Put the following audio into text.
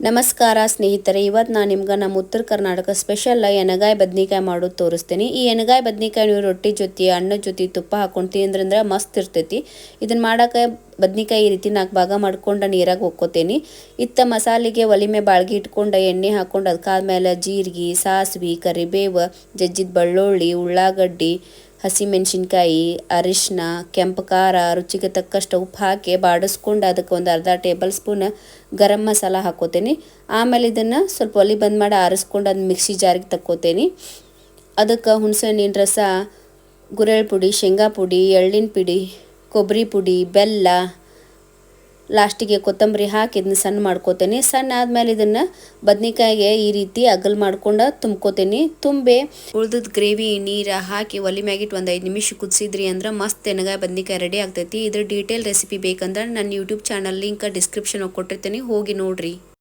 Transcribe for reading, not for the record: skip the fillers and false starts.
ನಮಸ್ಕಾರ ಸ್ನೇಹಿತರೆ, ಇವತ್ತು ನಾನು ನಿಮ್ಗೆ ನಮ್ಮ ಉತ್ತರ ಕರ್ನಾಟಕ ಸ್ಪೆಷಲ್ ಎಣ್ಣೆಗಾಯಿ ಬದ್ನಿಕಾಯಿ ಮಾಡೋದು ತೋರಿಸ್ತೀನಿ. ಈ ಎಣ್ಣೆಗಾಯಿ ಬದ್ನಿಕಾಯಿ ನೀವು ರೊಟ್ಟಿ ಜೊತೆ, ಅನ್ನದ ಜೊತೆ ತುಪ್ಪ ಹಾಕೊಂಡು ತಿಂದ್ರಂದ್ರೆ ಮಸ್ತ್ ಇರ್ತೈತಿ. ಇದನ್ನು ಮಾಡೋಕೆ ಬದ್ನಿಕಾಯಿ ಈ ರೀತಿ 4 ಭಾಗ ಮಾಡ್ಕೊಂಡು ನೀರಾಗ ಹೋಗ್ಕೋತೀನಿ. ಇತ್ತ ಮಸಾಲೆಗೆ ಒಲೆ ಮೇಲೆ ಬಾಳ್ಗಿ ಇಟ್ಕೊಂಡು ಎಣ್ಣೆ ಹಾಕೊಂಡು ಅದಕ್ಕಾದ್ಮೇಲೆ ಜೀರಿಗೆ, ಸಾಸಿವೆ, ಕರಿಬೇವು, ಜಜ್ಜಿದ ಬೆಳ್ಳುಳ್ಳಿ, ಉಳ್ಳಾಗಡ್ಡಿ, ಹಸಿಮೆಣಸಿನ್ಕಾಯಿ, ಅರಿಶಿನ, ಕೆಂಪು ಖಾರ, ರುಚಿಗೆ ತಕ್ಕಷ್ಟು ಉಪ್ಪು ಹಾಕಿ ಬಾಡಿಸ್ಕೊಂಡು ಅದಕ್ಕೆ ಒಂದು ಅರ್ಧ ಟೇಬಲ್ ಸ್ಪೂನ್ ಗರಂ ಮಸಾಲ ಹಾಕೋತೀನಿ. ಆಮೇಲೆ ಇದನ್ನು ಸ್ವಲ್ಪ ಒಲೆ ಬಂದ್ ಮಾಡಿ ಆರಿಸ್ಕೊಂಡು ಅದು ಮಿಕ್ಸಿ ಜಾರಿಗೆ ತಕ್ಕೋತೀನಿ. ಅದಕ್ಕೆ ಹುಣಸೆ ಹಣ್ಣಿನ ರಸ, ಗುರೆಳ್ ಪುಡಿ, ಶೇಂಗಾ ಪುಡಿ, ಎಳ್ಳಿನ ಪುಡಿ, ಕೊಬ್ಬರಿ ಪುಡಿ, ಬೆಲ್ಲ, ಲಾಸ್ಟಿಗೆ ಕೊತ್ತಂಬರಿ ಹಾಕಿ ಇದನ್ನ ಸಣ್ಣ ಮಾಡ್ಕೋತೀನಿ. ಸಣ್ಣ ಆದಮೇಲೆ ಇದನ್ನು ಬದ್ನಿಕಾಯಿಗೆ ಈ ರೀತಿ ಅಗಲ್ ಮಾಡ್ಕೊಂಡು ತುಂಬ್ಕೋತೀನಿ. ತುಂಬಿ ಉಳ್ದದ ಗ್ರೇವಿ ನೀರು ಹಾಕಿ ಒಲೆ ಮ್ಯಾಗಿಟ್ಟು ಒಂದು 5 ನಿಮಿಷ ಕುದಿಸಿದ್ರಿ ಅಂದ್ರೆ ಮಸ್ತ್ ಎಣ್ಣೆಗಾಯಿ ಬದ್ನಿಕಾಯಿ ರೆಡಿ ಆಗ್ತೈತಿ. ಇದ್ರ ಡೀಟೇಲ್ ರೆಸಿಪಿ ಬೇಕಂದ್ರೆ ನನ್ನ ಯೂಟ್ಯೂಬ್ ಚಾನಲ್ ಲಿಂಕ್ ಡಿಸ್ಕ್ರಿಪ್ಷನ್ ಕೊಟ್ಟಿರ್ತೀನಿ, ಹೋಗಿ ನೋಡ್ರಿ.